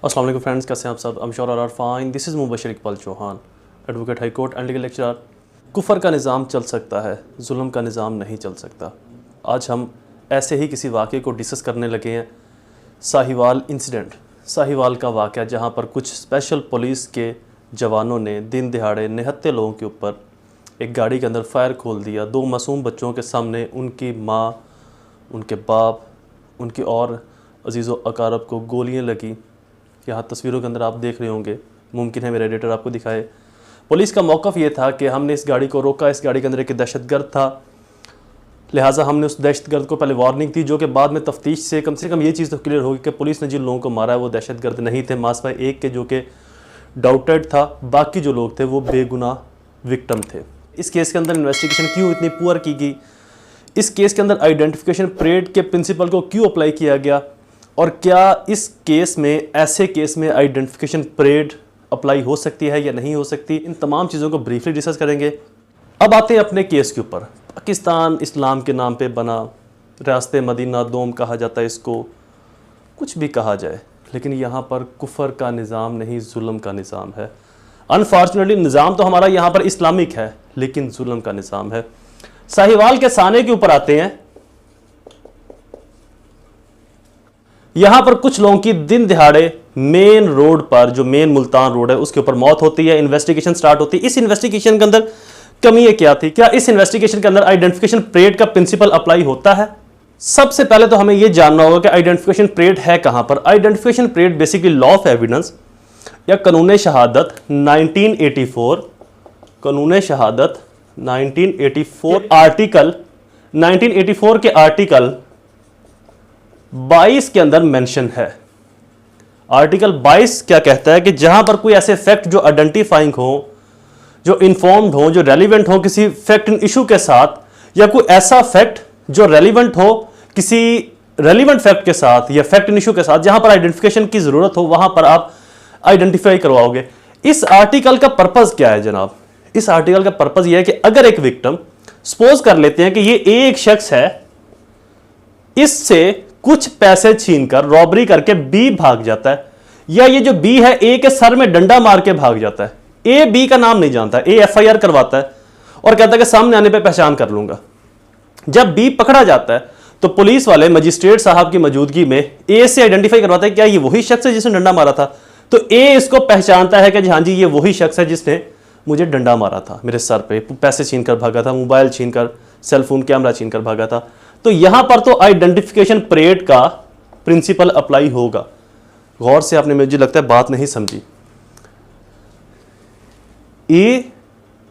अस्सलाम वालेकुम फ्रेंड्स, कैसे हैं आप सब? I am sure are fine. This is Mubashar Iqbal Chauhan, advocate high court and legal lecturer. कुफर का निज़ाम चल सकता है, जुल्म का निज़ाम नहीं चल सकता। आज हम ऐसे ही किसी वाक़े को डिस्कस करने लगे हैं, साहिवाल इंसिडेंट, साहिवाल का वाक़या, जहाँ पर कुछ स्पेशल पुलिस के जवानों ने दिन दिहाड़े निहत्थे लोगों के ऊपर एक गाड़ी के अंदर फायर खोल दिया। 2 मासूम बच्चों के सामने उनकी माँ, उनके बाप, उनके और अजीज़ व अकारब को गोलियाँ लगी। यहाँ तस्वीरों के अंदर आप देख रहे होंगे, मुमकिन है मेरा एडिटर आपको दिखाए। पुलिस का मौक़िफ़ ये था कि हमने इस गाड़ी को रोका, इस गाड़ी के अंदर एक दहशतगर्द था, लिहाजा हमने उस दहशतगर्द को पहले वार्निंग दी, जो कि बाद में तफ्तीश से कम ये चीज़ तो क्लियर होगी कि पुलिस ने जिन लोगों को मारा है वो दहशतगर्द नहीं थे, मासवा एक के जो कि डाउटेड था, बाकी जो लोग थे वो बेगुनाह विक्टिम थे। इस केस के अंदर इन्वेस्टिगेशन क्यों इतनी पुअर की गई, इस केस के अंदर आइडेंटिफिकेशन परेड के प्रिंसिपल को क्यों अप्लाई किया गया, और क्या इस केस में, ऐसे केस में आइडेंटिफिकेशन परेड अप्लाई हो सकती है या नहीं हो सकती, इन तमाम चीज़ों को ब्रीफली डिस्कस करेंगे। अब आते हैं अपने केस के ऊपर। पाकिस्तान इस्लाम के नाम पे बना, रास्ते मदीना दोम कहा जाता है इसको, कुछ भी कहा जाए, लेकिन यहाँ पर कुफर का निज़ाम नहीं, जुल्म का निज़ाम है। अनफॉर्चुनेटली निज़ाम तो हमारा यहाँ पर इस्लामिक है, लेकिन जुल्म का निज़ाम है। साहिवाल के साने के ऊपर आते हैं। यहां पर कुछ लोगों की दिन दिहाड़े मेन रोड पर, जो मेन मुल्तान रोड है, उसके ऊपर मौत होती है। इन्वेस्टिगेशन स्टार्ट होती है। इस इन्वेस्टिगेशन के अंदर कमी क्या थी? क्या इस इन्वेस्टिगेशन के अंदर आइडेंटिफिकेशन परेड का प्रिंसिपल अप्लाई होता है? सबसे पहले तो हमें यह जानना होगा कि आइडेंटिफिकेशन परेड है कहां पर। Identification parade basically law of evidence या कानून शहादत 1984, कानून शहादत 1984 आर्टिकल 1984 के आर्टिकल 22 के अंदर मेंशन है। आर्टिकल 22 क्या कहता है कि जहां पर कोई ऐसे फैक्ट जो आइडेंटिफाइंग हो, जो इन्फॉर्म्ड हो, जो रेलिवेंट हो किसी फैक्ट इशू के साथ, या कोई ऐसा फैक्ट जो रेलिवेंट हो किसी रेलिवेंट फैक्ट के साथ या फैक्ट इशू के साथ, जहां पर आइडेंटिफिकेशन की जरूरत हो, वहां पर आप आइडेंटिफाई करवाओगे। इस आर्टिकल का पर्पज क्या है जनाब? इस आर्टिकल का पर्पज यह है कि अगर एक विक्टिम, सपोज कर लेते हैं कि ये एक शख्स है, इससे कुछ पैसे छीनकर रॉबरी करके बी भाग जाता है, या ये जो बी है ए के सर में डंडा मार के भाग जाता है। ए बी का नाम नहीं जानता, ए एफआईआर करवाता है और कहता है कि सामने आने पे पहचान कर लूंगा। जब बी पकड़ा जाता है तो पुलिस वाले मजिस्ट्रेट साहब की मौजूदगी में ए से आइडेंटिफाई करवाते हैं क्या ये वही शख्स है जिसने डंडा मारा था। तो ए इसको पहचानता है कि हाँ जी ये वही शख्स है जिसने मुझे डंडा मारा था, मेरे सर पे पैसे छीन कर भागा था, मोबाइल छीनकर, सेलफोन कैमरा छीनकर भागा था। तो यहां पर तो आइडेंटिफिकेशन परेड का प्रिंसिपल अप्लाई होगा। गौर से आपने, मुझे लगता है, बात नहीं समझी। ए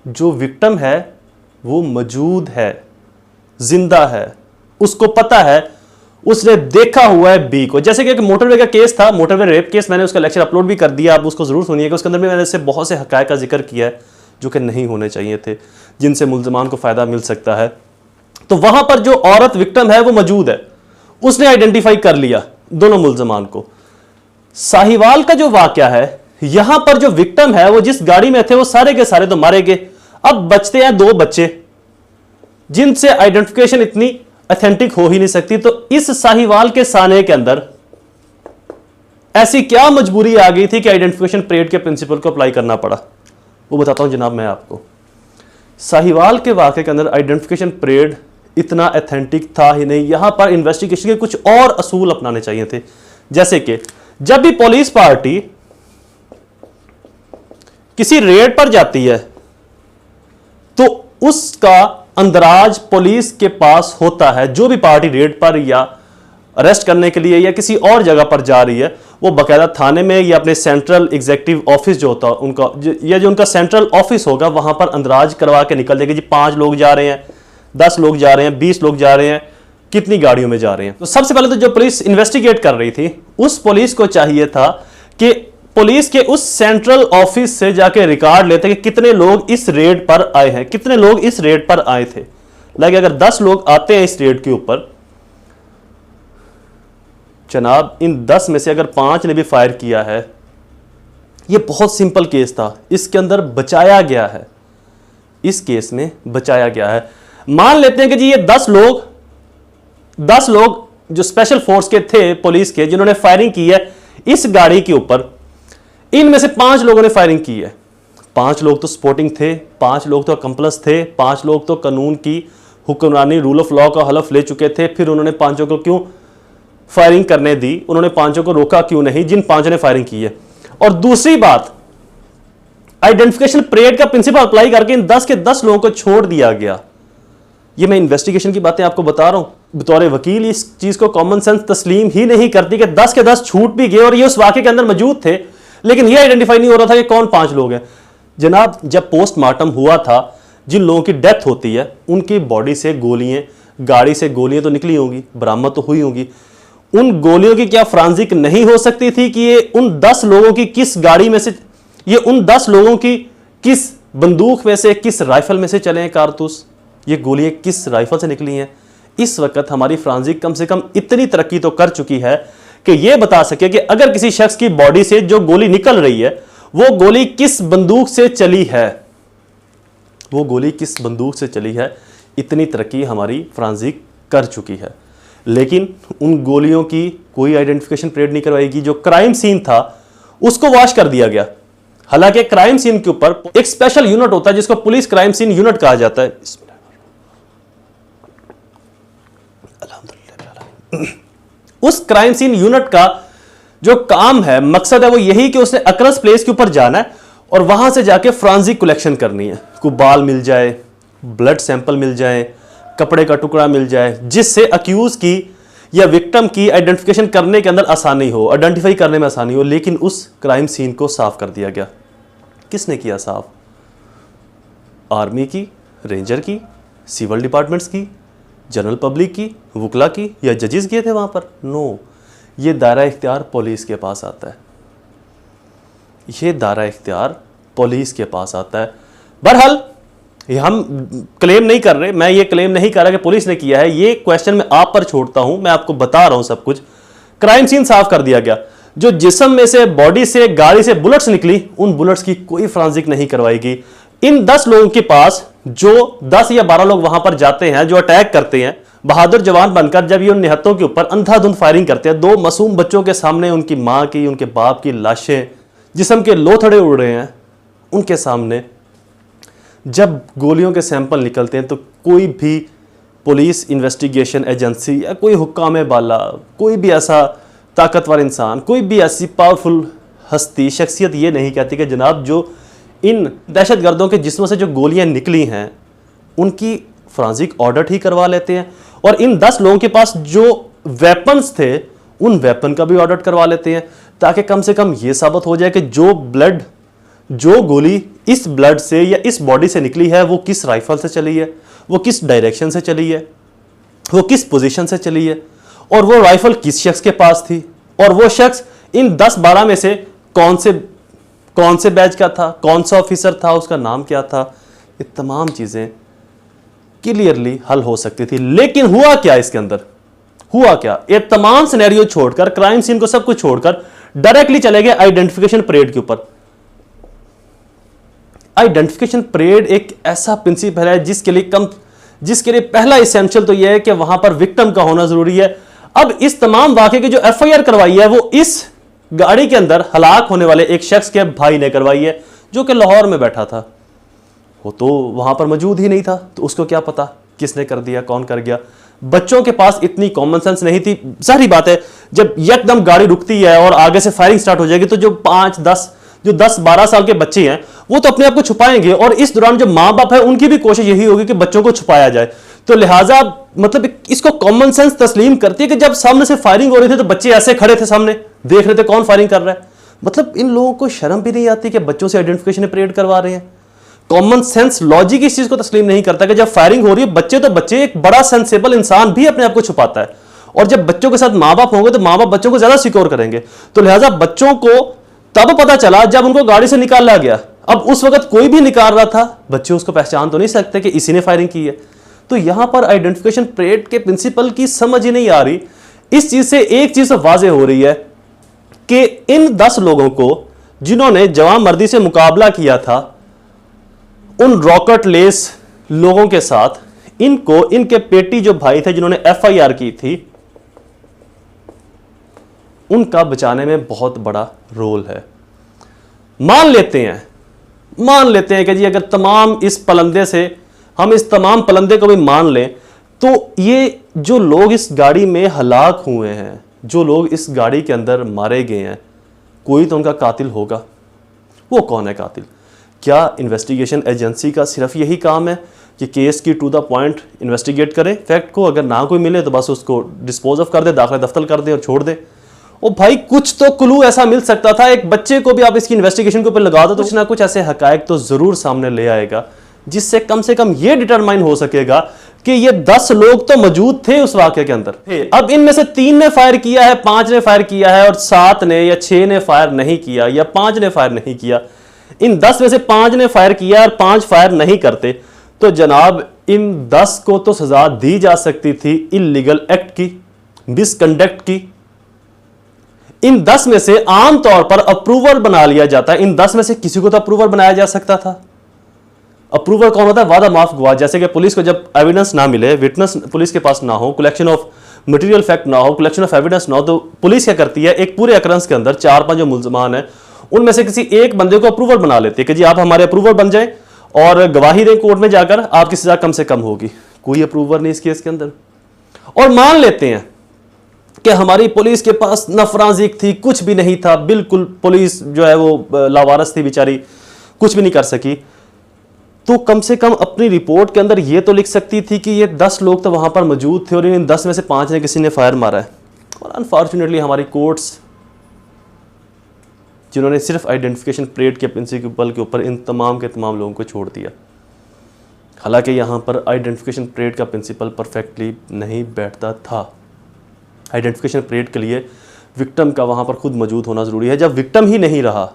जो विक्टिम है वो मौजूद है, जिंदा है, उसको पता है, उसने देखा हुआ है बी को। जैसे कि एक मोटरवे का केस था, मोटरवे रेप केस, मैंने उसका लेक्चर अपलोड भी कर दिया, आप उसको जरूर सुनिएगा। उसके अंदर भी मैंने इससे बहुत से हकायक का जिक्र किया है जो कि नहीं होने चाहिए थे, जिनसे मुल्ज़मान को फायदा मिल सकता है। तो वहां पर जो औरत विक्टिम है वो मौजूद है, उसने आइडेंटिफाई कर लिया दोनों मुल्ज़मान को। साहिवाल का जो वाकया है, यहां पर जो विक्टिम है वो जिस गाड़ी में थे वो सारे के सारे तो मारे गए। अब बचते हैं 2 बच्चे जिनसे आइडेंटिफिकेशन इतनी ऑथेंटिक हो ही नहीं सकती। तो इस साहिवाल के साने के अंदर ऐसी क्या मजबूरी आ गई थी कि आइडेंटिफिकेशन परेड के प्रिंसिपल को अप्लाई करना पड़ा? वो बताता हूं जनाब मैं आपको। साहिवाल के वाकये के अंदर आइडेंटिफिकेशन परेड इतना ऑथेंटिक था ही नहीं। यहां पर इन्वेस्टिगेशन के कुछ और असूल अपनाने चाहिए थे। जैसे कि जब भी पुलिस पार्टी किसी रेड पर जाती है तो उसका अंदराज पुलिस के पास होता है। जो भी पार्टी रेड पर या अरेस्ट करने के लिए या किसी और जगह पर जा रही है, वो बाकायदा थाने में या अपने सेंट्रल एग्जीक्यूटिव ऑफिस जो होता है उनका, या जो उनका सेंट्रल ऑफिस होगा, वहां पर अंदराज करवा के निकल जाएगी जी 5 लोग जा रहे हैं, 10 लोग जा रहे हैं, 20 लोग जा रहे हैं, कितनी गाड़ियों में जा रहे हैं। तो सबसे पहले तो जो पुलिस इन्वेस्टिगेट कर रही थी, उस पुलिस को चाहिए था कि पुलिस के उस सेंट्रल ऑफिस से जाके रिकॉर्ड लेते कि कितने लोग इस रेड पर आए हैं, कितने लोग इस रेड पर आए थे। लाइक अगर 10 लोग आते हैं इस रेड के ऊपर, जनाब इन 10 में से अगर 5 ने भी फायर किया है, ये बहुत सिंपल केस था, इसके अंदर बचाया गया है, इस केस में बचाया गया है। मान लेते हैं कि जी ये 10 लोग जो स्पेशल फोर्स के थे पुलिस के, जिन्होंने फायरिंग की है, इस गाड़ी के ऊपर इनमें से 5 लोगों ने फायरिंग की है। 5 लोग तो सपोर्टिंग थे, 5 लोग तो अकम्पलस थे, 5 लोग तो कानून की हुक्मरानी, रूल ऑफ लॉ का हलफ ले चुके थे। फिर उन्होंने 5 को क्यों फायरिंग करने दी, उन्होंने 5 को रोका क्यों नहीं, जिन 5 ने फायरिंग की है। और दूसरी बात, आइडेंटिफिकेशन परेड का प्रिंसिपल अप्लाई करके इन 10 के 10 लोगों को छोड़ दिया गया। ये मैं इन्वेस्टिगेशन की बातें आपको बता रहा हूं। बतौर वकील इस चीज को कॉमन सेंस तस्लीम ही नहीं करती कि 10 के 10 छूट भी गए और ये उस वाक़े के अंदर मौजूद थे, लेकिन ये आइडेंटिफाई नहीं हो रहा था कि कौन 5 लोग हैं। जनाब, जब पोस्टमार्टम हुआ था, जिन लोगों की डेथ होती है उनकी बॉडी से गोलियां, गाड़ी से गोलियां तो निकली होंगी, बरामद तो हुई होंगी। उन गोलियों की क्या फ्रांजिक नहीं हो सकती थी कि ये उन 10 लोगों की किस गाड़ी में से, ये उन 10 लोगों की किस बंदूक में से, किस राइफल में से चले हैं कारतूस, ये गोलियां किस राइफल से निकली हैं। इस वक्त हमारी फ्रांजिक कम से कम इतनी तरक्की तो कर चुकी है कि यह बता सके कि अगर किसी शख्स की बॉडी से जो गोली निकल रही है वो गोली किस बंदूक से चली है, वो गोली किस बंदूक से चली है। इतनी तरक्की हमारी फ्रांजिक कर चुकी है, लेकिन उन गोलियों की कोई आइडेंटिफिकेशन परेड नहीं करवाएगी। जो क्राइम सीन था उसको वॉश कर दिया गया। हालांकि क्राइम सीन के ऊपर एक स्पेशल यूनिट होता है जिसको पुलिस क्राइम सीन यूनिट कहा जाता है। उस क्राइम सीन यूनिट का जो काम है, मकसद है वो यही कि उसने अक्रस प्लेस के ऊपर जाना है और वहां से जाके फ्रांजिक कलेक्शन करनी है। कोई बाल मिल जाए, ब्लड सैंपल मिल जाए, कपड़े का टुकड़ा मिल जाए, जिससे अक्यूज की या विक्टिम की आइडेंटिफिकेशन करने के अंदर आसानी हो, आइडेंटिफाई करने में आसानी हो। लेकिन उस क्राइम सीन को साफ कर दिया गया। किसने किया साफ? आर्मी की, रेंजर की, सिविल डिपार्टमेंट्स की, जनरल पब्लिक की, वकला की, या जजेस गए थे वहां पर? नो, ये दायरा इख्तियार पुलिस के पास आता है। ये दायरा इख्तियार पुलिस के पास आता है। बहरहाल ये हम क्लेम नहीं कर रहे, मैं ये क्लेम नहीं कर रहा कि पुलिस ने किया है, ये क्वेश्चन मैं आप पर छोड़ता हूं, मैं आपको बता रहा हूं सब कुछ। क्राइम सीन साफ कर दिया गया। जो जिस्म में से, बॉडी से, गाड़ी से बुलेट्स निकली, उन बुलेट्स की कोई फ्रांजिक नहीं करवाएगी। इन 10 लोगों के पास, जो 10 या 12 लोग वहां पर जाते हैं, जो अटैक करते हैं बहादुर जवान बनकर, जब ये उन निहत्तों के ऊपर अंधाधुंध फायरिंग करते हैं, 2 मासूम बच्चों के सामने उनकी मां की, उनके बाप की लाशें, जिस्म के लोथड़े उड़ रहे हैं, उनके सामने जब गोलियों के सैंपल निकलते हैं, तो कोई भी पुलिस इन्वेस्टिगेशन एजेंसी या कोई हुक्काम बाला, कोई भी ऐसा ताकतवर इंसान, कोई भी ऐसी पावरफुल हस्ती, शख्सियत ये नहीं कहती कि जनाब जो इन दहशतगर्दों के जिस्मों से जो गोलियां निकली हैं उनकी फ्रांजिक ऑडिट ही करवा लेते हैं, और इन 10 लोगों के पास जो वेपन्स थे उन वेपन का भी ऑडिट करवा लेते हैं, ताकि कम से कम ये साबित हो जाए कि जो गोली इस ब्लड से या इस बॉडी से निकली है वो किस राइफल से चली है, वो किस डायरेक्शन से चली है, वो किस पोजीशन से चली है, और वो राइफल किस शख्स के पास थी, और वो शख्स इन 10-12 में से कौन से बैच का था, कौन सा ऑफिसर था, उसका नाम क्या था। ये तमाम चीजें क्लियरली हल हो सकती थी। लेकिन हुआ क्या इसके अंदर? हुआ क्या? ये तमाम सिनेरियो छोड़कर, क्राइम सीन को सब कुछ छोड़कर डायरेक्टली चले गए आइडेंटिफिकेशन परेड के ऊपर। आइडेंटिफिकेशन परेड एक ऐसा प्रिंसिपल है जिसके लिए पहला एसेंशियल तो यह है कि वहां पर विक्टिम का होना जरूरी है। अब इस तमाम वाकये की जो एफआईआर करवाई है वो इस गाड़ी के अंदर हलाक होने वाले एक शख्स के भाई ने करवाई है, जो कि लाहौर में बैठा था। वो तो वहां पर मौजूद ही नहीं था, तो उसको क्या पता किसने कर दिया, कौन कर गया। बच्चों के पास इतनी कॉमन सेंस नहीं थी। जाहिर बात है, जब एकदम गाड़ी रुकती है और आगे से फायरिंग स्टार्ट हो जाएगी, तो जो 10-12 साल के बच्चे हैं वो तो अपने आप को छुपाएंगे, और इस दौरान जो माँ बाप है उनकी भी कोशिश यही होगी कि बच्चों को छुपाया जाए। तो लिहाजा मतलब इसको कॉमन सेंस तस्लीम करती है कि जब सामने से फायरिंग हो रही थी तो बच्चे ऐसे खड़े थे, सामने देख रहे थे कौन फायरिंग कर रहा है। मतलब इन लोगों को शर्म भी नहीं आती कि बच्चों से आइडेंटिफिकेशन परेड करवा रहे हैं। कॉमन सेंस लॉजिक इस चीज को तस्लीम नहीं करता कि जब फायरिंग हो रही है, बच्चे तो बच्चे, एक बड़ा सेंसेबल इंसान भी अपने आप को छुपाता है, और जब बच्चों के साथ माँ बाप होंगे तो माँ बाप बच्चों को ज्यादा सिक्योर करेंगे। तो लिहाजा बच्चों को तब पता चला जब उनको गाड़ी से निकाला गया। अब उस वक्त कोई भी निकाल रहा था, बच्चे उसको पहचान तो नहीं सकते कि इसी ने फायरिंग की है। तो यहां पर आइडेंटिफिकेशन परेड के प्रिंसिपल की समझ ही नहीं आ रही। इस चीज से एक चीज वाज़ेह हो रही है कि इन 10 लोगों को जिन्होंने जवानमर्दी से मुकाबला किया था उन रॉकेट लेस लोगों के साथ, इनके पेटी जो भाई थे जिन्होंने एफआईआर की थी, उनका बचाने में बहुत बड़ा रोल है। मान लेते हैं कि जी अगर तमाम इस पलंदे से हम इस तमाम पलंदे को भी मान लें, तो ये जो लोग इस गाड़ी में हलाक हुए हैं, जो लोग इस गाड़ी के अंदर मारे गए हैं, कोई तो उनका कातिल होगा। वो कौन है कातिल? क्या इन्वेस्टिगेशन एजेंसी का सिर्फ यही काम है कि केस की टू द पॉइंट इन्वेस्टिगेट करे, फैक्ट को, अगर ना कोई मिले तो बस उसको डिस्पोज ऑफ कर दे, दाखिला दफ्तर कर दे और छोड़ दे? ओ भाई, कुछ तो क्लू ऐसा मिल सकता था। एक बच्चे को भी आप इसकी इन्वेस्टिगेशन के ऊपर लगा दो तो कुछ ना कुछ ऐसे हकायक तो जरूर सामने ले आएगा, जिससे कम से कम ये डिटरमाइन हो सकेगा कि ये 10 लोग तो मौजूद थे उस वाकये के अंदर। अब इनमें से 3 ने फायर किया है, 5 ने फायर किया है और 7 ने या 6 ने फायर नहीं किया या 5 ने फायर नहीं किया। इन 10 में से 5 ने फायर किया और 5 फायर नहीं करते, तो जनाब इन 10 को तो सजा दी जा सकती थी इल्लीगल एक्ट की, मिसकंडक्ट की। इन 10 में से आम तौर पर अप्रूवल बना लिया जाता है। इन 10 में से किसी को तो अप्रूवल बनाया जा सकता था। अप्रूवल कौन होता है? वादा माफ गवाह। जैसे कि पुलिस को जब एविडेंस ना मिले, विटनेस पुलिस के पास ना हो, कलेक्शन ऑफ मटेरियल फैक्ट ना हो, कलेक्शन ऑफ एविडेंस ना हो, तो पुलिस क्या करती है, एक पूरे अकरेंस के अंदर 4-5 जो मुल्जमान है उनमें से किसी एक बंदे को अप्रूवल बना लेते हैं कि जी आप हमारे अप्रूवल बन जाए और गवाही दें कोर्ट में जाकर, आपकी सजा कम से कम होगी। कोई अप्रूवल नहीं इस केस के अंदर। और मान लेते हैं कि हमारी पुलिस के पास नफराजिक थी, कुछ भी नहीं था, बिल्कुल पुलिस जो है वो लावारस थी बेचारी, कुछ भी नहीं कर सकी, तो कम से कम अपनी रिपोर्ट के अंदर ये तो लिख सकती थी कि ये 10 लोग तो वहां पर मौजूद थे और इन 10 में से 5 ने किसी ने फायर मारा है। और अनफॉर्चुनेटली हमारी कोर्ट्स, जिन्होंने सिर्फ आइडेंटिफिकेशन परेड के प्रिंसिपल के ऊपर इन तमाम के तमाम लोगों को छोड़ दिया। हालांकि यहाँ पर आइडेंटिफिकेशन परेड का प्रिंसिपल परफेक्टली नहीं बैठता था। आइडेंटिफिकेशन परेड के लिए विक्टिम का वहाँ पर खुद मौजूद होना ज़रूरी है। जब विक्टिम ही नहीं रहा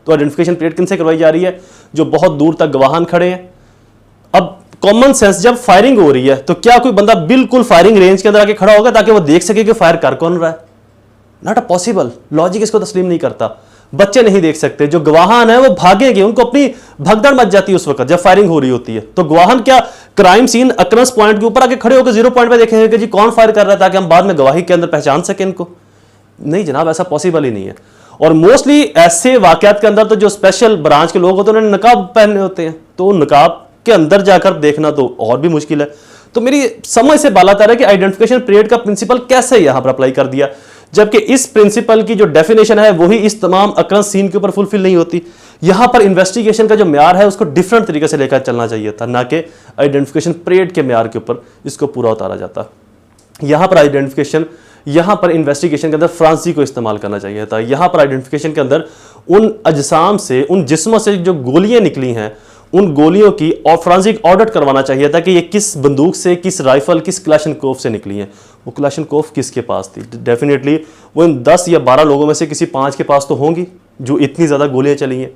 तो आइडेंटिफिकेशन परेड किन से करवाई जा रही है? जो बहुत दूर तक गवाहान खड़े हैं। अब कॉमन सेंस, जब फायरिंग हो रही है तो क्या कोई बंदा बिल्कुल फायरिंग रेंज के अंदर आके खड़ा होगा ताकि वो देख सके कि फायर कर कौन रहा है? Not a possible. लॉजिक इसको तस्लीम नहीं करता। बच्चे नहीं देख सकते, जो गवाहान है वो भागेंगे, उनको अपनी भगदड़ मच जाती है उस वक्त जब फायरिंग हो रही होती है। तो गवाहान क्या क्राइम सीन अक्रंस पॉइंट के ऊपर आके खड़े होकर 0 पॉइंट पे देखेंगे कि जी कौन फायर कर रहा है ताकि हम बाद में गवाही के अंदर पहचान सके इनको? नहीं जनाब, ऐसा पॉसिबल ही नहीं है। और मोस्टली ऐसे वाकयात के अंदर तो जो स्पेशल ब्रांच के लोग होते हैं उन्होंने नकाब पहने होते हैं, तो नकाब के अंदर जाकर देखना तो और भी मुश्किल है। तो मेरी समझ से बालातर है कि आइडेंटिफिकेशन परेड का प्रिंसिपल कैसे यहां पर अप्लाई कर दिया, जबकि इस प्रिंसिपल की जो डेफिनेशन है वही इस तमाम अक्रंस सीन के ऊपर फुलफिल नहीं होती। यहां पर इन्वेस्टिगेशन का जो म्यार है उसको डिफरेंट तरीके से लेकर चलना चाहिए था, ना कि आइडेंटिफिकेशन परेड के म्यार के ऊपर इसको पूरा उतारा जाता। यहां पर इन्वेस्टिगेशन के अंदर फ्रांसी को इस्तेमाल करना चाहिए था। यहां पर आइडेंटिफिकेशन के अंदर उन अजसाम से, उन जिस्मों से जो गोलियां निकली हैं, उन गोलियों की और फ्रांसिक ऑडिट करवाना चाहिए था कि ये किस बंदूक से, किस राइफल, किस क्लाशनकोफ से निकली हैं। वो क्लाशनकोफ किसके पास थी? डेफिनेटली वो इन 10 या 12 लोगों में से किसी 5 के पास तो होंगी जो इतनी ज़्यादा गोलियां चली हैं।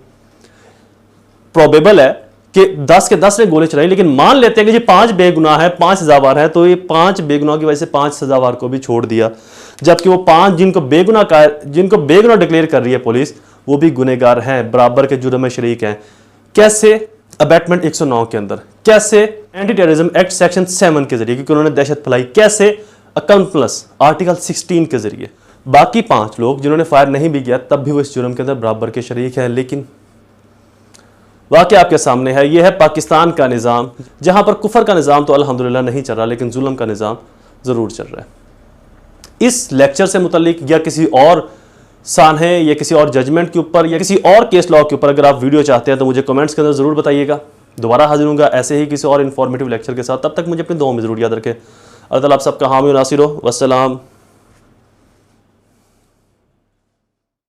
प्रोबेबल है कि 10 के 10 ने गोली चलाई, लेकिन मान लेते हैं कि जी 5 बेगुनाह है, 5 सजावार है, तो ये 5 बेगुनाह की वजह से 5 सजावार को भी छोड़ दिया, जबकि वो 5 जिनको बेगुनाह डिक्लेयर कर रही है पुलिस, वो भी गुनहगार हैं, बराबर के जुर्म में शरीक हैं। कैसे? अबैटमेंट 109 के अंदर, कैसे एंटी टेररिज्म एक्ट सेक्शन 7 के जरिए, क्योंकि उन्होंने दहशत फैलाई, कैसे अकाउंटलेस आर्टिकल 16 के जरिए। बाकी 5 लोग जिन्होंने फायर नहीं भी किया तब भी वो इस जुर्म के अंदर बराबर के शरीक हैं। लेकिन वाकया आपके सामने है, यह है पाकिस्तान का निज़ाम, जहां पर कुफर का निज़ाम तो अल्हम्दुलिल्लाह नहीं चल रहा, लेकिन जुल्म का निज़ाम ज़रूर चल रहा है। इस लेक्चर से मुतल्लिक या किसी और सानहे या किसी और जजमेंट के ऊपर या किसी और केस लॉ के ऊपर अगर आप वीडियो चाहते हैं तो मुझे कमेंट्स के अंदर ज़रूर बताइएगा। दोबारा हाजिर होऊंगा ऐसे ही किसी और इन्फॉर्मेटिव लेक्चर के साथ। तब तक मुझे अपनी दुआओं में ज़रूर याद रखें। अल्लाह ताला आप सबका हामी और नासिर हो। वस्सलाम।